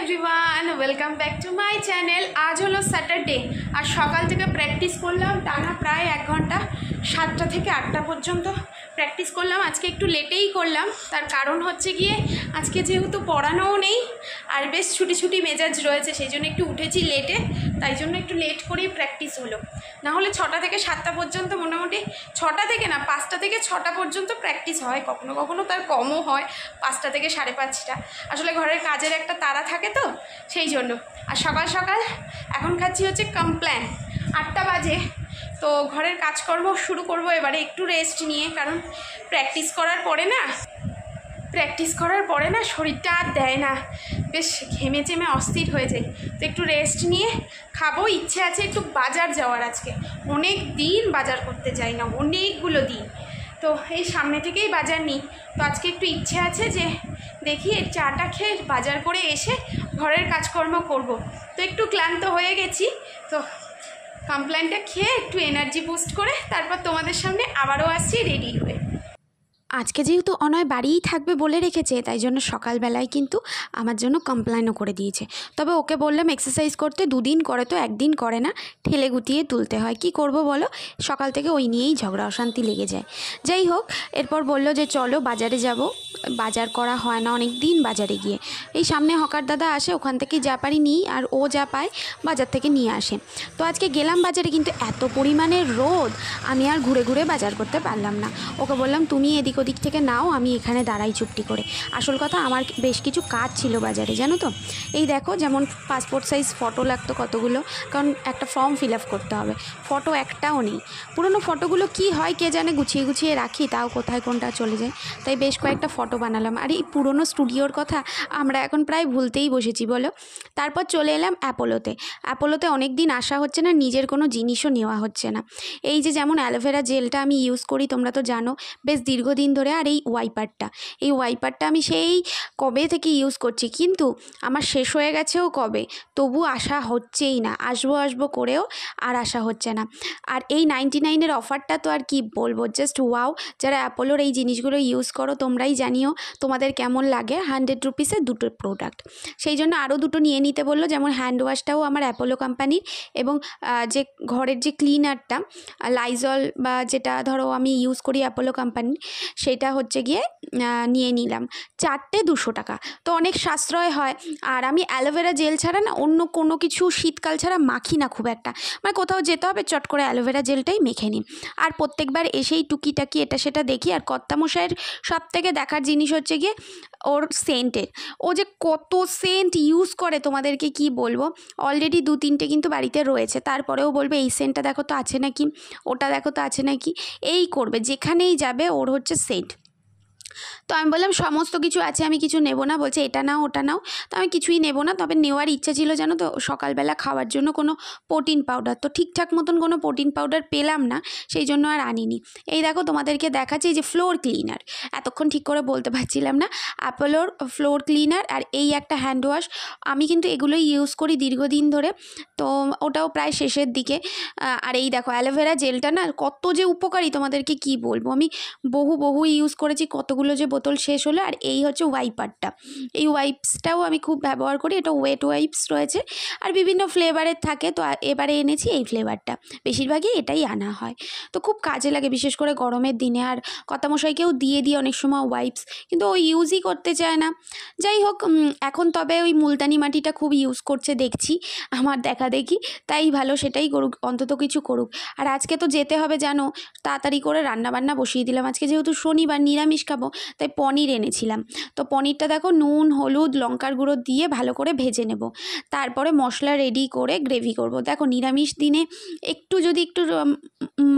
Everyone welcome back to my channel. आज hello Saturday और सकाल থেকে प्रैक्टिस করলাম টানা প্রায় 1 ঘন্টা 7টা থেকে 8টা পর্যন্ত प्रैक्टिस করলাম। আজকে একটু লেটেই করলাম, তার কারণ হচ্ছে গিয়ে আজকে যেহেতু পড়ানোও নেই আর বেশ ছুটি ছুটি মেজাজ রয়েছে, সেই জন্য একটু উঠেছি লেটে, তাই জন্য একটু লেট করেই প্র্যাকটিস হলো। না হলে 6টা থেকে 7টা পর্যন্ত মোটামুটি 6টা থেকে না 5টা থেকে 6টা পর্যন্ত প্র্যাকটিস হয়, কখনো কখনো তার কমও হয় 5টা থেকে 5:30টা। আসলে ঘরের কাজের একটা তাড়া থাকে তো সেই জন্য। আর সকাল সকাল এখন খাচ্ছি হচ্ছে কমপ্ল্যান, 8টা বাজে। তো ঘরের কাজকর্ম শুরু করব এবারে একটু রেস্ট নিয়ে, কারণ প্র্যাকটিস করার পরে না শরীরটা আর দেয় না, বেশ ঘেমে চেমে অস্থির হয়ে যায়। তো একটু রেস্ট নিয়ে খাবো। ইচ্ছে আছে একটু বাজার যাওয়ার, আজকে অনেক দিন বাজার করতে যাই না, অনেকগুলো দিন। তো এই সামনে থেকেই বাজার নিই, তো আজকে একটু ইচ্ছে আছে যে দেখি এই চাটা খেয়ে বাজার করে এসে ঘরের কাজকর্ম করব। তো একটু ক্লান্ত হয়ে গেছি, তো কমপ্ল্যানটা খেয়ে একটু এনার্জি বুস্ট করে তারপর তোমাদের সামনে আবারও আসছি রেডি হয়ে। আজকে যেহেতু অনয় বাড়িই থাকবে বলে রেখেছে, তাই জন্য সকালবেলায় কিন্তু আমার জন্য কমপ্লেনও করে দিয়েছে। তবে ওকে বললাম এক্সারসাইজ করতে 2 দিন করে তো 1 দিন করে না, ঠেলে গুটিয়ে তুলতে হয়, কি করব বলো, সকাল থেকে ওই নিয়েই ঝগড়া অশান্তি লেগে যায়। যাই হোক, এরপর বলল যে চলো বাজারে যাব, বাজার করা হয় না অনেক দিন বাজারে গিয়ে। এই সামনে হকার দাদা আসে, ওখান থেকে যা পারি নিই আর ও যা পায় বাজার থেকে নিয়ে আসে। তো আজকে গেলাম বাজারে, কিন্তু এত পরিমাণে রোদ আমি আর ঘুরে ঘুরে বাজার করতে পারলাম না। ওকে বললাম তুমি এদিক ওদিক থেকে নাও, আমি এখানে দাঁড়াই চুপটি করে। আসল কথা আমার বেশ কিছু কাজ ছিল বাজারে, জানো তো। এই দেখো, যেমন পাসপোর্ট সাইজ ফটো লাগতো কতগুলো, কারণ একটা ফর্ম ফিল আপ করতে হবে। ফটো একটাও নেই, পুরনো ফটোগুলো কি হয় কে জানে, গুছিয়ে গুছিয়ে রাখি, তাও কোথায় কোনটা চলে যায়। তাই বেশ কয়েকটা ফটো বানালাম। আর এই পুরনো স্টুডিওর কথা আমরা এখন প্রায় ভুলতেই বসেছি বলো। তারপর চলে এলাম অ্যাপোলোতে অনেক দিন আসা হচ্ছে না, নিজের কোনো জিনিসও নেওয়া হচ্ছে না। এই যে যেমন অ্যালোভেরা জেলটা আমি ইউজ করি, তোমরা তো জানো বেশ দীর্ঘদিন ধরে। আর এই ওয়াইপারটা আমি সেই কবে থেকে ইউজ করছি, কিন্তু আমার শেষ হয়ে গেছেও কবে, তবু আসা হচ্ছেই না। আসবো করেও আর আসা হচ্ছে না। আর এই 99-এর অফারটা তো আর কি বলবো, জাস্ট ওয়াও। যারা অ্যাপোলোর এই জিনিসগুলো ইউজ করো তোমরাই জানিও তোমাদের কেমন লাগে। 100 রুপিসে 2টো প্রোডাক্ট, সেই জন্য আরও 2টো নিয়ে নিতে বললো। যেমন হ্যান্ড ওয়াশটাও আমার অ্যাপোলো কোম্পানির, এবং যে ঘরের যে ক্লিনারটা লাইজল বা যেটা ধরো আমি ইউজ করি অ্যাপোলো কোম্পানির, সেটা হচ্ছে গিয়ে নিয়ে নিলাম। 4টে 200 টাকা, তো অনেক সাশ্রয় হয়। আর আমি অ্যালোভেরা জেল ছাড়া না অন্য কোনো কিছু শীতকাল ছাড়া মাখি না খুব একটা, মানে কোথাও যেতে হবে চট করে অ্যালোভেরা জেলটাই মেখে নিই। আর প্রত্যেকবার এসেই টুকিটাকি এটা সেটা দেখি। আর কর্তামশাইয়ের সব থেকে দেখার জিনিস হচ্ছে গিয়ে ওর সেন্টের, ও যে কত সেন্ট ইউজ করে তোমাদেরকে কি বলবো। অলরেডি 2-3টে কিন্তু বাড়িতে রয়েছে, তারপরেও বলবে এই সেন্টটা দেখো তো আছে নাকি, ওটা দেখো তো আছে নাকি, এই করবে যেখানেই যাবে ওর হচ্ছে সেন্ট। তো আমি বললাম সমস্ত কিছু আছে, আমি কিছু নেব না। বলছে এটা নাও ওটা নাও, তো আমি কিছুই নেব না। তবে নেওয়ার ইচ্ছা ছিল জানো তো, সকালবেলা খাওয়ার জন্য কোনো প্রোটিন পাউডার, তো ঠিকঠাক মতন কোনো প্রোটিন পাউডার পেলাম না, সেই জন্য আর আনিনি। এই দেখো তোমাদেরকে দেখাচ্ছি, এই যে ফ্লোর ক্লিনার, এতক্ষণ ঠিক করে বলতে পারছিলাম না, অ্যাপোলোর ফ্লোর ক্লিনার। আর এই একটা হ্যান্ড ওয়াশ, আমি কিন্তু এগুলোই ইউজ করি দীর্ঘদিন ধরে, তো ওটাও প্রায় শেষের দিকে। আর এই দেখো অ্যালোভেরা জেলটা না কত যে উপকারী তোমাদেরকে কি বলবো, আমি বহু ইউজ করেছি, কতগুলো যে বোতল শেষ হলো। আর এই হচ্ছে ওয়াইপারটা, এই ওয়াইপসটাও আমি খুব ব্যবহার করি, এটা ওয়েট ওয়াইপস রয়েছে আর বিভিন্ন ফ্লেভারের থাকে। তো এবারে এনেছি এই ফ্লেভারটা, বেশিরভাগই এটাই আনা হয়, তো খুব কাজে লাগে বিশেষ করে গরমের দিনে। আর কর্তামশাইকেও দিয়ে দিই অনেক সময় ওয়াইপস, কিন্তু ও ইউজই করতে চায় না। যাই হোক, এখন তবে ওই মুলতানি মাটিটা খুব ইউজ করছে দেখছি, আমার দেখা দেখি, তাই ভালো, সেটাই করুক, অন্তত কিছু করুক। আর আজকে তো যেতে হবে জানো, তাড়াতাড়ি করে রান্নাবান্না বসিয়ে দিলাম। আজকে যেহেতু শনিবার নিরামিষ খাবো, তাই পনির এনেছিলাম। তো পনিরটা দেখো নুন হলুদ লঙ্কার গুঁড়ো দিয়ে ভালো করে ভেজে নেব, তারপরে মশলা রেডি করে গ্রেভি করব। দেখো নিরামিষ দিনে একটু যদি একটু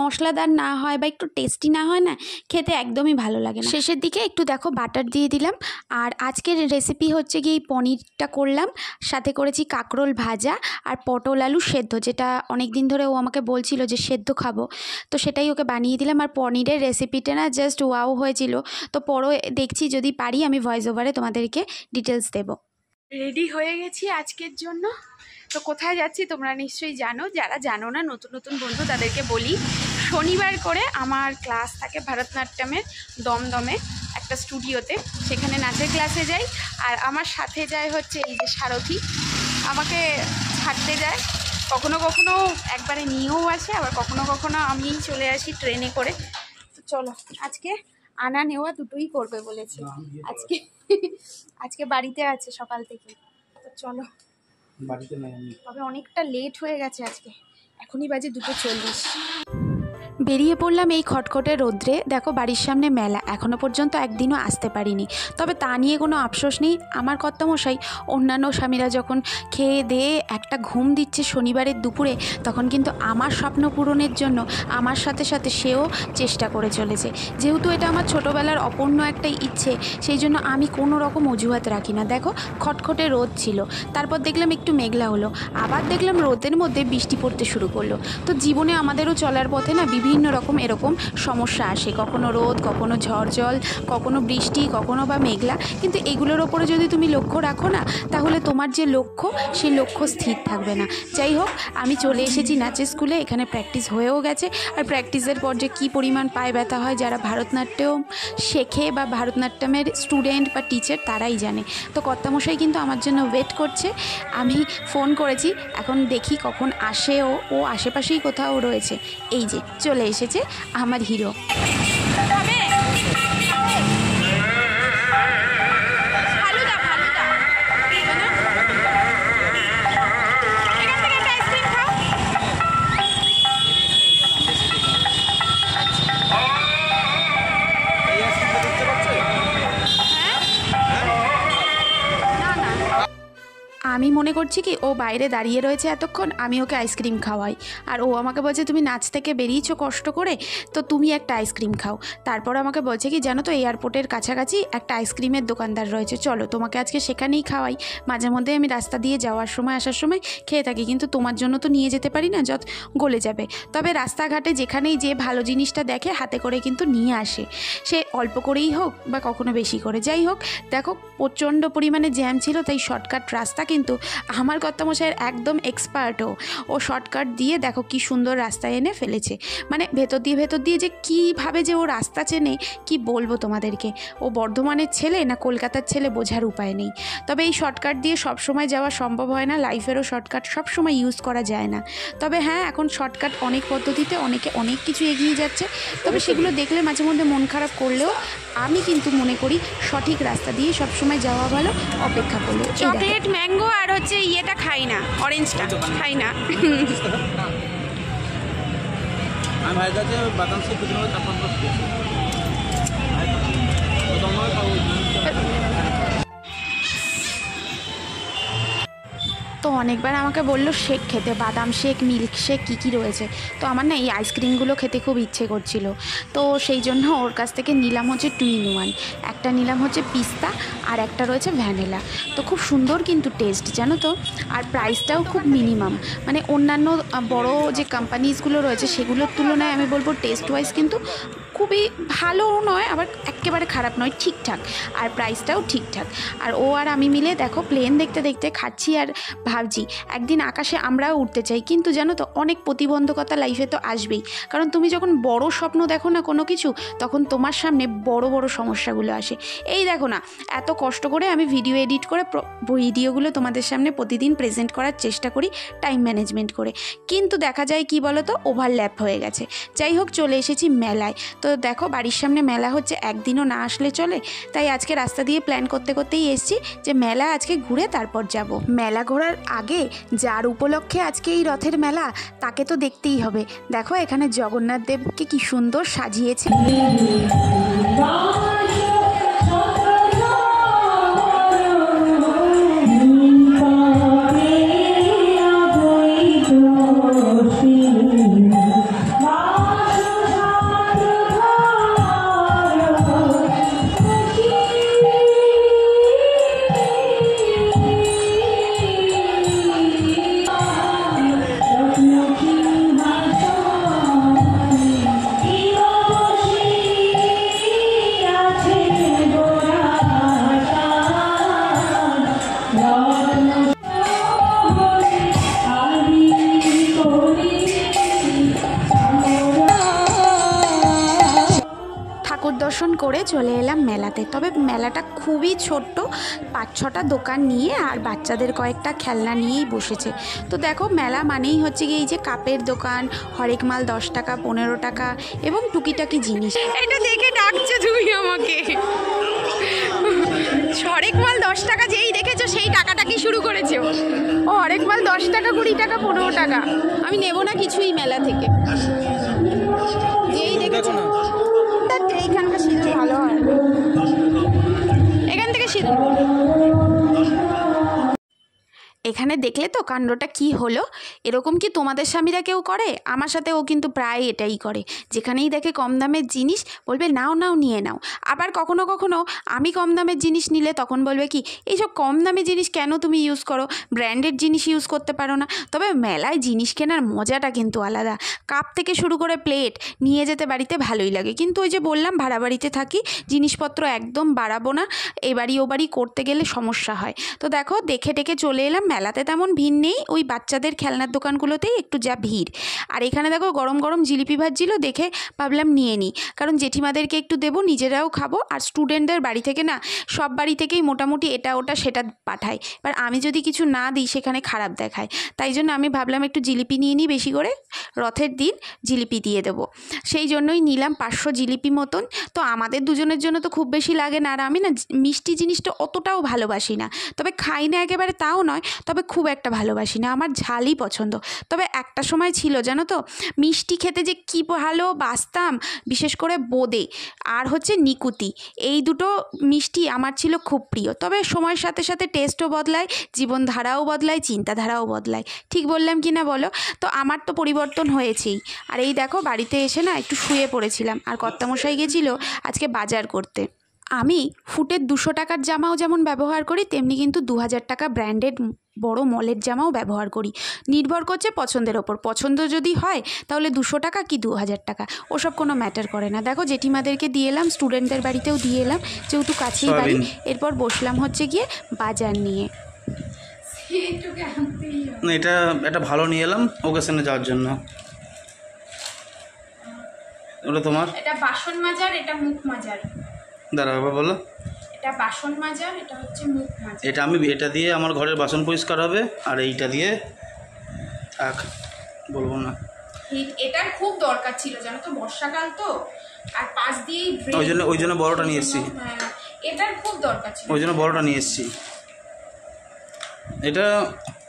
মশলাদার না হয় বা একটু টেস্টি না হয় না, খেতে একদমই ভালো লাগে না। শেষের দিকে একটু দেখো বাটার দিয়ে দিলাম। আর আজকের রেসিপি হচ্ছে গিয়ে এই পনিরটা করলাম, সাথে করেছি কাঁকরোল ভাজা আর পটল আলু সেদ্ধ, যেটা অনেক দিন ধরে ও আমাকে বলছিল যে সেদ্ধ খাবো, তো সেটাই ওকে বানিয়ে দিলাম। আর পনিরের রেসিপিটা না জাস্ট ওয়াও হয়েছিল, তো পরও দেখছি যদি পারি আমি ভয়েস ওভারে তোমাদেরকে ডিটেলস দেব। রেডি হয়ে গেছি আজকের জন্য। তো কোথায় যাচ্ছি তোমরা নিশ্চয়ই জানো, যারা জানো না নতুন নতুন বন্ধু তাদেরকে বলি, শনিবার করে আমার ক্লাস থাকে ভারতনাট্যমের দমদমে, একটা স্টুডিওতে, সেখানে নাচের ক্লাসে যাই। আর আমার সাথে যায় হচ্ছে এই যে সারথি, আমাকে ছাড়তে যায়, কখনো কখনো একবারে নিয়েও আসে, আবার কখনো কখনো আমিই চলে আসি ট্রেনে করে। তো চলো, আজকে আনা নেওয়া দুটোই করবে বলেছে। আজকে বাড়িতে আছে সকাল থেকে। তো চলো, তবে অনেকটা লেট হয়ে গেছে আজকে, এখনই বাজে 2:40। বেরিয়ে পড়লাম এই খটখটে রোদ্রে। দেখো বাড়ির সামনে মেলা, এখনও পর্যন্ত একদিনও আসতে পারিনি। তবে তা নিয়ে কোনো আফসোস নেই। আমার কর্তামশাই অন্যান্য স্বামীরা যখন খেয়ে দিয়ে একটা ঘুম দিচ্ছে শনিবারের দুপুরে, তখন কিন্তু আমার স্বপ্ন পূরণের জন্য আমার সাথে সাথে সেও চেষ্টা করে চলেছে। যেহেতু এটা আমার ছোটোবেলার অপূর্ণ একটা ইচ্ছে, সেই জন্য আমি কোনো রকম অজুহাত রাখি না। দেখো খটখটে রোদ ছিল, তারপর দেখলাম একটু মেঘলা হলো, আবার দেখলাম রোদের মধ্যে বৃষ্টি পড়তে শুরু করলো। তো জীবনে আমাদেরও চলার পথে না বিভিন্ন রকম এরকম সমস্যা আসে, কখনো রোদ, কখনো ঝড় জল, কখনো বৃষ্টি, কখনো বা মেঘলা। কিন্তু এগুলোর ওপরে যদি তুমি লক্ষ্য রাখো না, তাহলে তোমার যে লক্ষ্য, সেই লক্ষ্য স্থির থাকবে না। যাই হোক, আমি চলে এসেছি নাচের স্কুলে, এখানে প্র্যাকটিস হয়েও গেছে। আর প্র্যাকটিসের পর যে কী পরিমাণ পায়ে ব্যথা হয়, যারা ভারতনাট্যম শেখে বা ভারতনাট্যমের স্টুডেন্ট বা টিচার তারাই জানে। তো কর্তামশাই কিন্তু আমার জন্য ওয়েট করছে। আমি ফোন করেছি, এখন দেখি কখন আসে। ও আশেপাশেই কোথাও রয়েছে। এই যে চলে এসেছে আমার হিরো। আমি মনে করছি কি ও বাইরে দাঁড়িয়ে রয়েছে এতক্ষণ, আমি ওকে আইসক্রিম খাওয়াই। আর ও আমাকে বলছে তুমি নাচ থেকে বেরিয়েছো কষ্ট করে, তো তুমি একটা আইসক্রিম খাও। তারপর আমাকে বলছে কি জানো তো, এয়ারপোর্টের কাছাকাছি একটা আইসক্রিমের দোকানদার রয়েছে, চলো তোমাকে আজকে সেখানেই খাওয়াই। মাঝে মধ্যে আমি রাস্তা দিয়ে যাওয়ার সময় আসার সময় খেয়ে থাকি, কিন্তু তোমার জন্য তো নিয়ে যেতে পারি না, যত গলে যাবে। তবে রাস্তাঘাটে যেখানেই যে ভালো জিনিসটা দেখে হাতে করে কিন্তু নিয়ে আসে, সে অল্প করেই হোক বা কখনো বেশি করে। যাই হোক, দেখো প্রচণ্ড পরিমাণে জ্যাম ছিল, তাই শর্টকাট রাস্তা, কিন্তু আমার কর্তামশাইয়ের একদম এক্সপার্টও, ও শর্টকাট দিয়ে দেখো কি সুন্দর রাস্তায় এনে ফেলেছে। মানে ভেতর দিয়ে যে কীভাবে যে ও রাস্তা চেনে কি বলবো তোমাদেরকে। ও বর্ধমানের ছেলে না কলকাতার ছেলে বোঝার উপায় নেই। তবে এই শর্টকাট দিয়ে সবসময় যাওয়া সম্ভব হয় না, লাইফেরও শর্টকাট সবসময় ইউজ করা যায় না। তবে হ্যাঁ, এখন শর্টকাট অনেক পদ্ধতিতে অনেক কিছু এগিয়ে যাচ্ছে। তবে সেগুলো দেখলে মাঝে মধ্যে মন খারাপ করলেও আমি কিন্তু মনে করি সঠিক রাস্তা দিয়ে সবসময় যাওয়া ভালো অপেক্ষা করলে। চকলেট, ম্যাঙ্গো আর হচ্ছে ইয়েটা খাই না, অরেঞ্জটা খাই না। তো অনেকবার আমাকে বললো শেক খেতে, বাদাম শেক, মিল্ক শেক, কী রয়েছে। তো আমার না এই আইসক্রিমগুলো খেতে খুব ইচ্ছে করছিল, তো সেই জন্য ওর কাছ থেকে নিলাম হচ্ছে 2 in 1। একটা নিলাম হচ্ছে পিস্তা আর একটা রয়েছে ভ্যানিলা। তো খুব সুন্দর কিন্তু টেস্ট, জানো তো। আর প্রাইসটাও খুব মিনিমাম, মানে অন্যান্য বড় যে কোম্পানিজগুলো রয়েছে সেগুলোর তুলনায় আমি বলবো টেস্ট ওয়াইজ কিন্তু খুবই ভালোও নয়, আবার একেবারে খারাপ নয়, ঠিকঠাক। আর প্রাইসটাও ঠিকঠাক। আর ও আর আমি মিলে দেখো প্লেন দেখতে দেখতে খাচ্ছি আর ভাবছি একদিন আকাশে আমরাও উঠতে চাই। কিন্তু জানো তো, অনেক প্রতিবন্ধকতা লাইফে তো আসবেই, কারণ তুমি যখন বড় স্বপ্ন দেখো না কোনো কিছু, তখন তোমার সামনে বড় বড় সমস্যাগুলো আসে। এই দেখো না, এত কষ্ট করে আমি ভিডিও এডিট করে ভিডিওগুলো তোমাদের সামনে প্রতিদিন প্রেজেন্ট করার চেষ্টা করি টাইম ম্যানেজমেন্ট করে, কিন্তু দেখা যায় কি বলো তো, ওভারল্যাপ হয়ে গেছে। যাই হোক, চলে এসেছি মেলায়। তো দেখো বাড়ির সামনে মেলা হচ্ছে, একদিনও না আসলে চলে। তাই আজকে রাস্তা দিয়ে প্ল্যান করতেই এসেছি যে মেলা আজকে ঘুরে তারপর যাব। মেলা ঘোরার আগে যার উপলক্ষে আজকে এই রথের মেলা, তাকে তো দেখতেই হবে। দেখো এখানে জগন্নাথ দেবকে কি সুন্দর সাজিয়েছে। দর্শন করে চলে এলাম মেলাতে। তবে মেলাটা খুবই ছোট্ট, 5-6টা দোকান নিয়ে আর বাচ্চাদের কয়েকটা খেলনা নিয়েই বসেছে। তো দেখো মেলা মানেই হচ্ছে গিয়ে এই যে কাপের দোকান, হরেক মাল 10 টাকা 15 টাকা এবং টুকিটাকি জিনিস। এটা দেখে ডাকছে তুমি আমাকে, হরেক মাল 10 টাকা যেই দেখেছো সেই টাকাটা কি শুরু করেছো। ও হরেক মাল 10 টাকা 20 টাকা 15 টাকা, আমি নেব না কিছুই মেলা থেকে। যেই দেখেছো এইখানকার সিঁদুর ভালো হয়, এখান থেকে সিঁদুর। এখানে দেখলে তো কাণ্ডটা কি হলো। এরকম কি তোমাদের স্বামীরা কেউ করে? আমার সাথে ও কিন্তু প্রায় এটাই করে। যেখানেই দেখে কম দামের জিনিস বলবে নাও নাও নিয়ে নাও। আবার কখনো কখনো আমি কম দামের জিনিস নিলে তখন বলবে কি এইসব কম দামি জিনিস কেন তুমি ইউজ করো, ব্র্যান্ডেড জিনিস ইউজ করতে পারো না। তবে মেলায় জিনিস কেনার মজাটা কিন্তু আলাদা। কাপ থেকে শুরু করে প্লেট নিয়ে যেতে বাড়িতে ভালোই লাগে, কিন্তু ওই যে বললাম ভাড়া বাড়িতে থাকি, জিনিসপত্র একদম বাড়াবো না, এ বাড়ি ও বাড়ি করতে গেলে সমস্যা হয়। তো দেখো দেখে টেকে চলে এলাম। মেলাতে তেমন ভিড় নেই, ওই বাচ্চাদের খেলনার দোকানগুলোতেই একটু যা ভিড়। আর এখানে দেখো গরম গরম জিলিপি ভাজছিল, দেখে ভাবলাম নিয়ে নিই, কারণ জেঠিমাদেরকে একটু দেবো, নিজেরাও খাবো। আর স্টুডেন্টদের বাড়ি থেকে না সব বাড়ি থেকেই মোটামুটি এটা ওটা সেটা পাঠায়, এবার আমি যদি কিছু না দিই সেখানে খারাপ দেখায়। তাই জন্য আমি ভাবলাম একটু জিলিপি নিয়ে নিই বেশি করে, রথের দিন জিলিপি দিয়ে দেবো। সেই জন্যই নিলাম 500 জিলিপি মতন। তো আমাদের দুজনের জন্য তো খুব বেশি লাগে না, আর আমি না মিষ্টি জিনিসটা অতটাও ভালোবাসি না, তবে খাই না একেবারে তাও নয়, তবে খুব একটা ভালোবাসি না, আমার ঝালই পছন্দ। তবে একটা সময় ছিল জানো তো, মিষ্টি খেতে যে কী ভালোবাসতাম, বিশেষ করে বোঁদে আর হচ্ছে নিকুতি, এই দুটো মিষ্টি আমার ছিল খুব প্রিয়। তবে সময়ের সাথে সাথে টেস্টও বদলায়, জীবনধারাও বদলায়, চিন্তাধারাও বদলায়। ঠিক বললাম কি না বলো? তো আমার তো পরিবর্তন হয়েছেই। আর এই দেখো বাড়িতে এসে না একটু শুয়ে পড়েছিলাম, আর কর্তামশাই গেছিলো আজকে বাজার করতে। আমি ফুটের 200 টাকার জামাও যেমন ব্যবহার করি, তেমনি কিন্তু 2000 টাকা ব্র্যান্ডেড বড় মলের জামাও ব্যবহার করি। নির্ভর করছে পছন্দের ওপর, পছন্দ যদি হয় তাহলে 200 টাকা কি 2000 টাকা ওসব কোনো ম্যাটার করে না। দেখো জেঠিমাদেরকে দিয়ে এলাম, স্টুডেন্টদের বাড়িতেও দিয়ে এলাম, যেহেতু কাছেই বাড়ি। এরপর বসলাম হচ্ছে গিয়ে বাজার নিয়ে। এটা এটা ভালো নিয়ে এলাম ওকেশনে যাওয়ার জন্য। ওটা তোমার, এটা বাসন মাজার, এটা মুখ মাজার। দাঁড়া বাবা বলো। এটা বাসন মাজার, এটা হচ্ছে মুখ মাজার। এটা আমি এটা দিয়ে আমার ঘরের বাসন পরিষ্কার হবে, আর এইটা দিয়ে থাক বলবো না। এটার খুব দরকার ছিল জানো তো, বর্ষাকাল তো, আর পাশ দিয়েই ওই জন্য বড়টা নিয়ে এসেছি। হ্যাঁ এটার খুব দরকার ছিল, ওই জন্য বড়টা নিয়ে এসেছি। এটা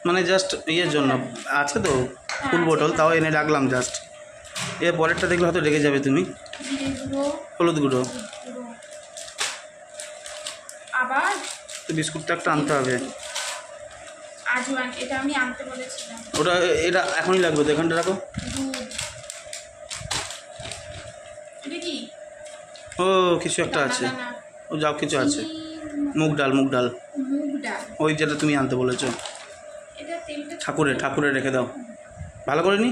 মানে জাস্ট ইয়ের জন্য আছে তো, ফুল বোতল, তাও এনে রাখলাম জাস্ট। এর পরেরটা দেখলে হয়তো রেগে যাবে তুমি। হলুদ গুঁড়ো, আবার তো বিস্কুটটা একটা আনতে হবে। আজওয়ান, এটা আমি আনতে বলেছিলাম। ওটা এটা এখনই লাগবে তো, এখানটা রাখো। এটা কি? ও কিছু একটা আছে, ও যাও কিছু আছে। মুগ ডাল, মুগ ডাল, ওই যেটা তুমি আনতে বলেছো। ঠাকুরে রেখে দাও ভালো করে নি।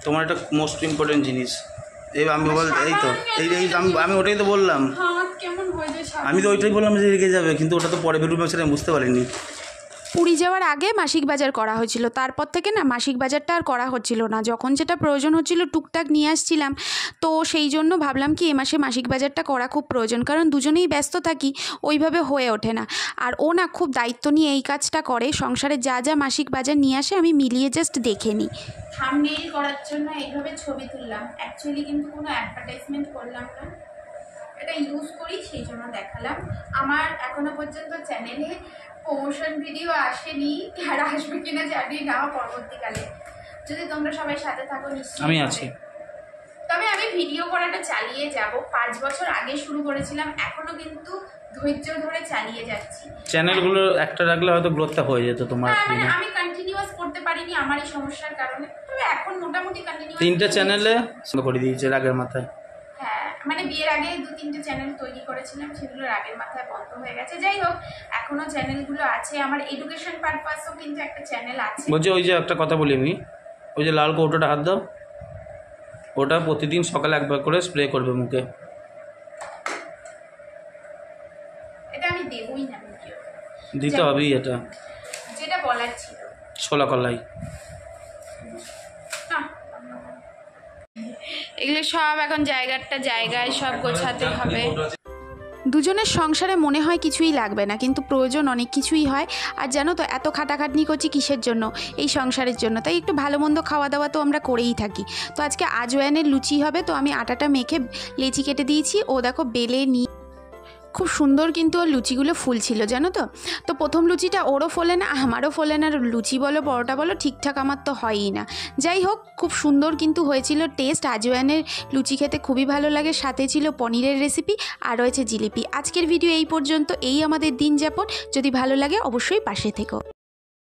তোমার একটা মোস্ট ইম্পর্টেন্ট জিনিস, এই আমি এই তো এই আমি ওটাই তো বললাম, আমি তো ওইটাই বললাম যে রেখে যাবে, কিন্তু ওটা তো পরে বেরোবে সেটা আমি বুঝতে পারিনি। পুরী যাওয়ার আগে মাসিক বাজার করা হয়েছিল, তারপর থেকে না মাসিক বাজারটা আর করা হচ্ছিল না। যখন যেটা প্রয়োজন হচ্ছিল টুকটাক নিয়ে আসছিলাম, তো সেই জন্য ভাবলাম কি এ মাসে মাসিক বাজারটা করা খুব প্রয়োজন, কারণ দুজনেই ব্যস্ত থাকি, ওইভাবে হয়ে ওঠে না। আর ও না খুব দায়িত্ব নিয়ে এই কাজটা করে, সংসারে যা যা মাসিক বাজার নিয়ে আসে আমি মিলিয়ে জাস্ট দেখে নিই। থাম্বনেইল করার জন্য এইভাবে ছবি তুললাম, অ্যাকচুয়ালি কিন্তু কোনো অ্যাডভার্টাইজমেন্ট করলাম না, এটা ইউজ করি সেই জন্য দেখালাম। আমার এখনো পর্যন্ত চ্যানেলে প্রমোশন ভিডিও আসেনি, আর আসবে কিনা জানি না পরবর্তীকালে, যদি তোমরা সবাই সাথে থাকো নিশ্চয়ই আমি আছি। তবে আমি ভিডিও করাটা চালিয়ে যাব, 5 বছর আগে শুরু করেছিলাম, এখনো কিন্তু ধৈর্য ধরে চালিয়ে যাচ্ছি। চ্যানেলগুলো একটা রাখলে হয়তো গ্রোথটা হয়ে যেত তোমার। মানে আমি কন্টিনিউয়াস করতে পারিনি আমার এই সমস্যার কারণে, তবে এখন মোটামুটি কন্টিনিউয়াস 3টে চ্যানেলে করে দিয়েছে রাগের মাথায়। হ্যাঁ মানে বিয়ের আগে 2-3টে চ্যানেল তৈরি করেছিলাম, সেগুলো রাগের মাথায় বন্ধ হয়ে গেছে। যাই হোক এখনো চ্যানেলগুলো আছে, আমার এডুকেশন পারপাসও কিন্তু একটা চ্যানেল আছে। বলছি ওই যে একটা কথা বলি আমি, ওই যে লাল কৌটোটা হাত দাও, ওটা প্রতিদিন সকালে একবার করে স্প্রে করবে মুখে। এটা আমি দেবই না ভিডিও, দিতে হবেই, এটা যেটা বলার ছিল। ছোলা কলাই এগুলো সব এখন জায়গায় সব গোছাতে হবে। দুজনের সংসারে মনে হয় কিছুই লাগবে না, কিন্তু প্রয়োজন অনেক কিছুই হয়। আর জানো তো, এত খাটাখাটনি করছি কিসের জন্য? এই সংসারের জন্য। তাই একটু ভালো মন্দ খাওয়া দাওয়া তো আমরা করেই থাকি। তো আজকে আজওয়ানের লুচি হবে, তো আমি আটাটা মেখে লেচি কেটে দিয়েছি। ও দেখো বেলে নিয়ে খুব সুন্দর কিন্তু ওর লুচিগুলো ফুলছিল, জানো তো। তো প্রথম লুচিটা ওরও ফোলে না, আমারও ফোলে না। লুচি বলো পরোটা বলো ঠিকঠাক আমার তো হয়ই না। যাই হোক, খুব সুন্দর কিন্তু হয়েছিল টেস্ট। আজওয়ানের লুচি খেতে খুবই ভালো লাগে। সাথে ছিল পনিরের রেসিপি আর রয়েছে জিলিপি। আজকের ভিডিও এই পর্যন্ত। এই আমাদের দিন যাপন। যদি ভালো লাগে অবশ্যই পাশে থেকো।